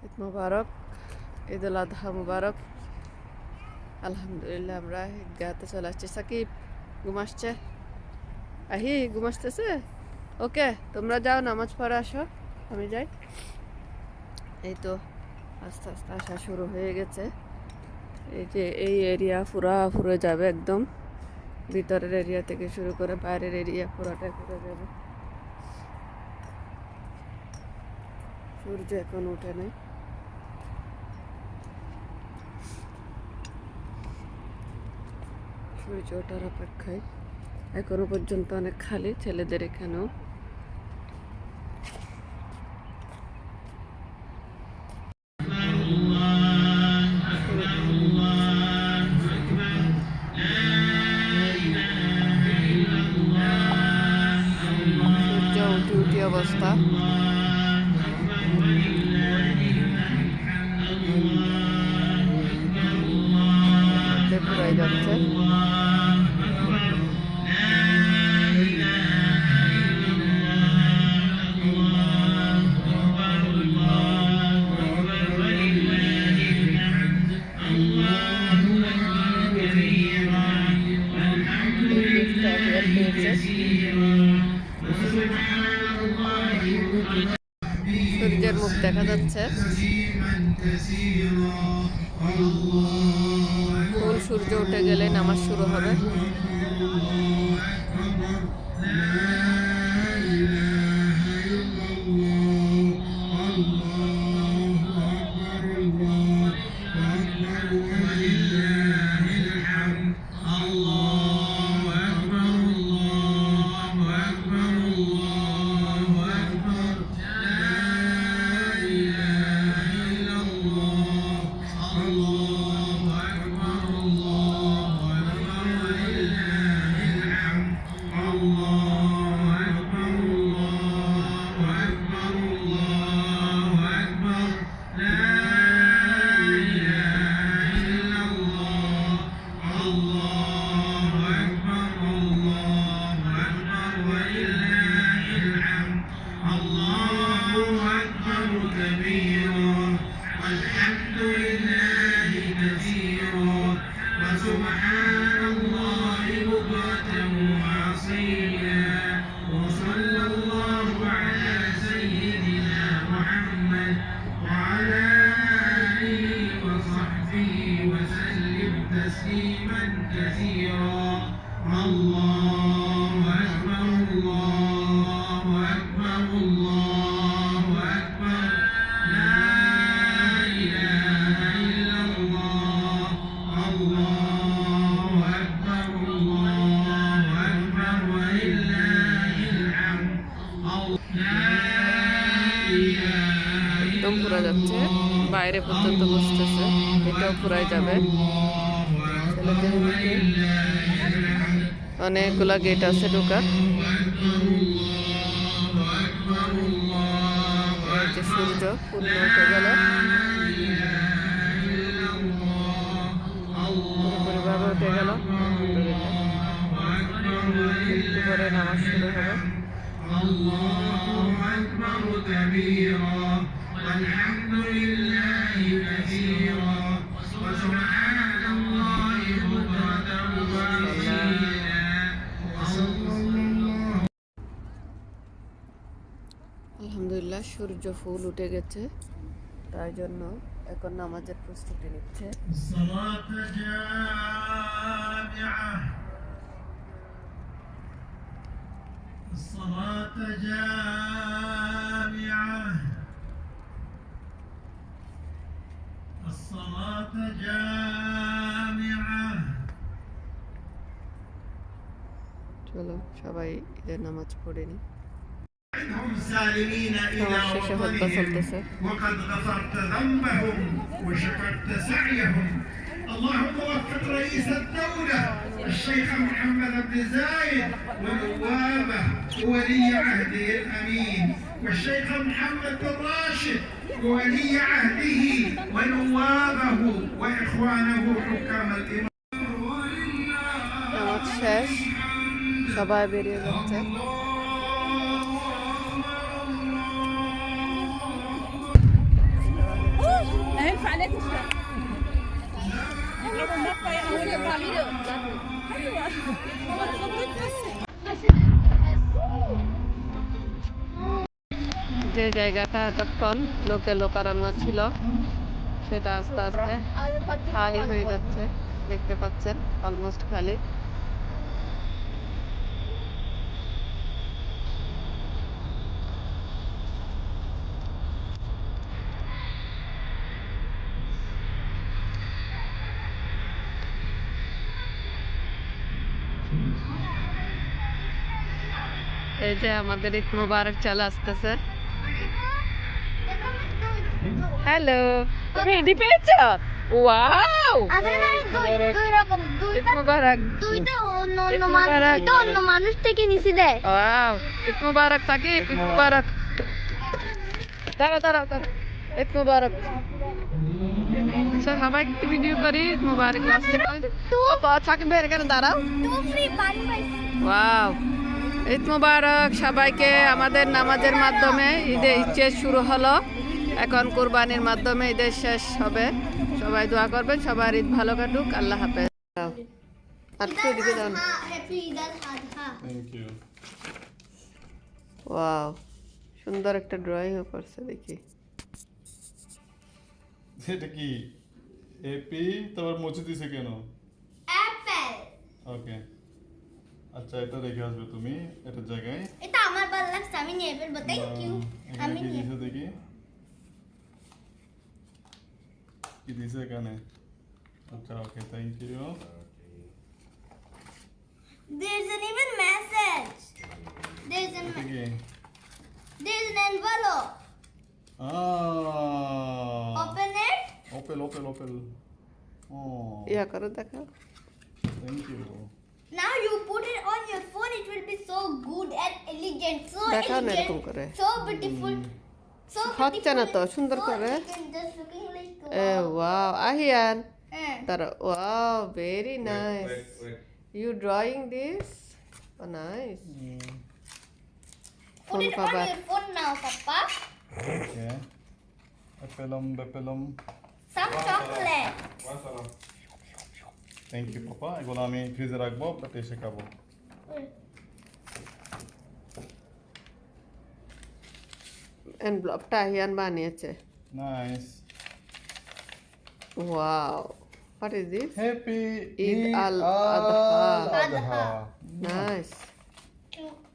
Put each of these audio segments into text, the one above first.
ঈদ মুবারক, ঈদ উল আজহা মুবারক। আলহামদুলিল্লাহ আমরা ঈদগাহতে চলে আসছি। সাকিব ঘুম আসছে, আহি ঘুম আসতেছে। ওকে, তোমরা যাও নামাজ পড়ে আসো, আমি যাই। এই তো আস্তে আস্তে আসা শুরু হয়ে গেছে। এই যে এই এরিয়া পুরো যাবে একদম, ভিতরের এরিয়া থেকে শুরু করে বাইরের এরিয়া পুরোটাই ঘুরে যাবে। সূর্য এখন উঠে নাই, সূর্য ওঠার অপেক্ষায়। এখনো পর্যন্ত অনেক খালি, ছেলেদের এখানেও। সূর্য উঠি অবস্থা। পুরাই যাচ্ছে। সূর্যের মুখ দেখা যাচ্ছে। ফুল সূর্য উঠে গেলে নামাজ শুরু হবে। একদম পুরা যাচ্ছে, বাইরে পর্যন্ত বসতেছে। এটাও পুরাই যাবে। ছেলেদের এদিকে অনেকগুলা গেট আছে ঢোকার। এই যে সূর্য পূর্ণ উঠে গেল, পুরোপুরিভাবে উঠে গেল। একটু পরে নামাজ শুরু হবে। আলহামদুলিল্লাহ সূর্য ফুল উঠে গেছে, তাই জন্য এখন নামাজের প্রস্তুতি নিচ্ছে। চলো সবাই ঈদের নামাজ পড়ে নি। নামাজ শেষে হত্যা চলতেছে। وقد غفرت ذنبهم وشكرت سعيهم. اللهم وفق رئيس الدولة الشيخ محمد بن زايد ونوابه وولي عهده الأمين، والشيخ محمد بن راشد وولي عهده ونوابه وإخوانه حكام الإمام. নামাজ শেষ, সবাই বেরিয়ে যাচ্ছে। যে জায়গাটা এতক্ষণ লোকে লোকারণ্য ছিল সেটা আস্তে আস্তে খালি হয়ে যাচ্ছে, দেখতে পাচ্ছেন অলমোস্ট খালি। এই যে আমাদের ঈদ মোবারক চলে আসতেছে। হ্যালো, তুমি এডি পেয়েছ? ওয়াও, ঈদ মোবারক। ঈদ মোবারক। মানুষ থেকে নিচে দেয়। ওয়াও, ঈদ মোবারক থাকি, ঈদ মোবারক। দাঁড়াও দাঁড়াও দাঁড়াও, ঈদ মোবারক। স্যার সবাই ভিডিও করি, ঈদ মোবারক। লাস্টে সাকিব ভাইয়ের এখানে দাঁড়াও। ওয়াও, ঈদ মোবারক সবাইকে। আমাদের নামাজের মাধ্যমে ঈদের শুরু হলো, এখন কোরবানির মাধ্যমে ঈদের শেষ হবে। সবাই দোয়া করবেন, সবার ঈদ ভালো কাটুক। আল্লাহ হাফেজ। আর একটু এদিকে যাও না। Thank you. ওয়াও, সুন্দর একটা ড্রয়িংও করছে দেখি। এটা কি এপি? তারপর মুছে দিছে কেন? অ্যাপেল। ওকে, আচ্ছা এটা রেখে আসবে তুমি এটার জায়গায়। এটা আমার ভালো লাগছে, আমি নিয়ে ফেলবো। Thank you. এখানে আমি কি নিয়ে দিছে দেখি, কি দিছে এখানে? আচ্ছা okay, thank you. There's an even message. There's an এটা কি? there's an envelope. Open it. Open open open. ও ইয়া করো দেখাও। Thank you. Now you put it on your phone. It will be so good and elegant. So দেখাও না এরকম elegant. করে। So beautiful. So হচ্ছে না তো, সুন্দর So করে। elegant, just looking like a wow, Ahiyan Eh. তারা। Wow, very nice. You drawing this? Nice. Put it on your phone now, Papa. Okay, অ্যাপেলম বেপেলম। Some chocolate. Thank you papa, এগুলো আমি ফ্রিজে রাখবো, বাট এসে খাবো। এনভেলপটা আহিয়ান বানিয়েছে। Nice. Wow, what is this? Happy Eid al Adha. Adha. Nice.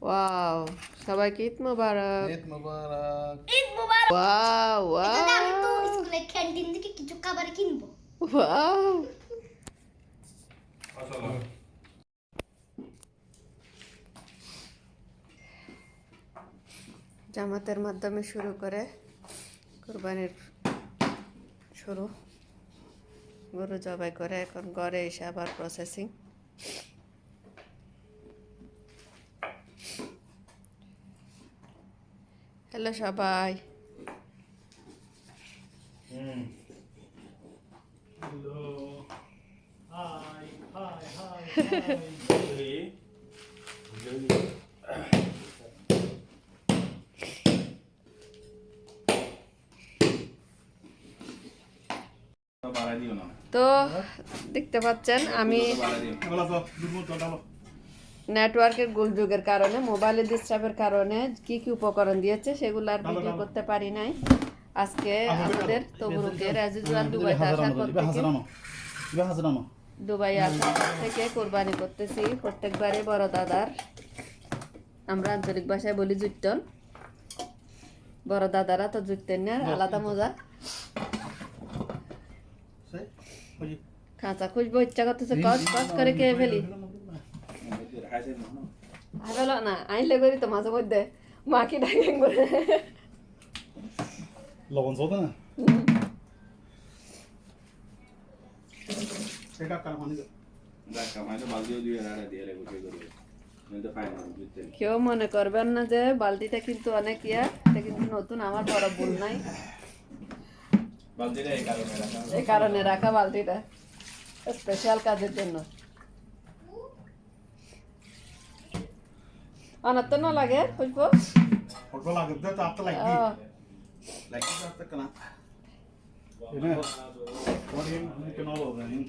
Wow, সবাইকে Eid Mubarak. Eid Mubarak. Eid Mubarak. Wow এটাতে আমি তো ওয়াও স্কুলের ক্যান্টিন থেকে কিছু খাবার কিনবো। ওয়াও। জামাতের মাধ্যমে শুরু করে কোরবানির শুরু, গরু জবাই করে এখন ঘরে এসে আবার প্রসেসিং। হ্যালো সবাই, তো দেখতে পাচ্ছেন আমি নেটওয়ার্কের গোলযোগের কারণে, মোবাইলের ডিস্টার্বের কারণে কি কি উপকরণ দিয়েছে সেগুলো আর ভিডিও করতে পারি নাই। আজকে আমাদের তবরুকের আজিজুয়ান দুবাইতে আসার পর থেকে দুবাই আসার পর থেকে কোরবানি করতেছি। প্রত্যেকবারে বড় দাদার, আমরা আঞ্চলিক ভাষায় বলি জুটন, বড় দাদারা তো জুটতেন না, আলাদা মজা। খাঁচা খুঁজবো ইচ্ছা করতেছে, কস কস করে খেয়ে ফেলি। ভালো না আইলে করি তো মাঝে মধ্যে মাকে ডাকে করে। লবণ চলবে না? সেটা কাল মানে কেউ মনে করবেন না যে বালতিটা কিন্তু অনেক ইয়া, এটা কিন্তু নতুন, আমার বড় ভুল নাই, এই কারণে রাখা বালতিটা স্পেশাল কাজের জন্য। আমার তো না লাগে খুঁজবো। ফটো লাগে তো আপনি লাগি লাগি তো আপনি কেন? এটা কোন কেন হলো জানেন?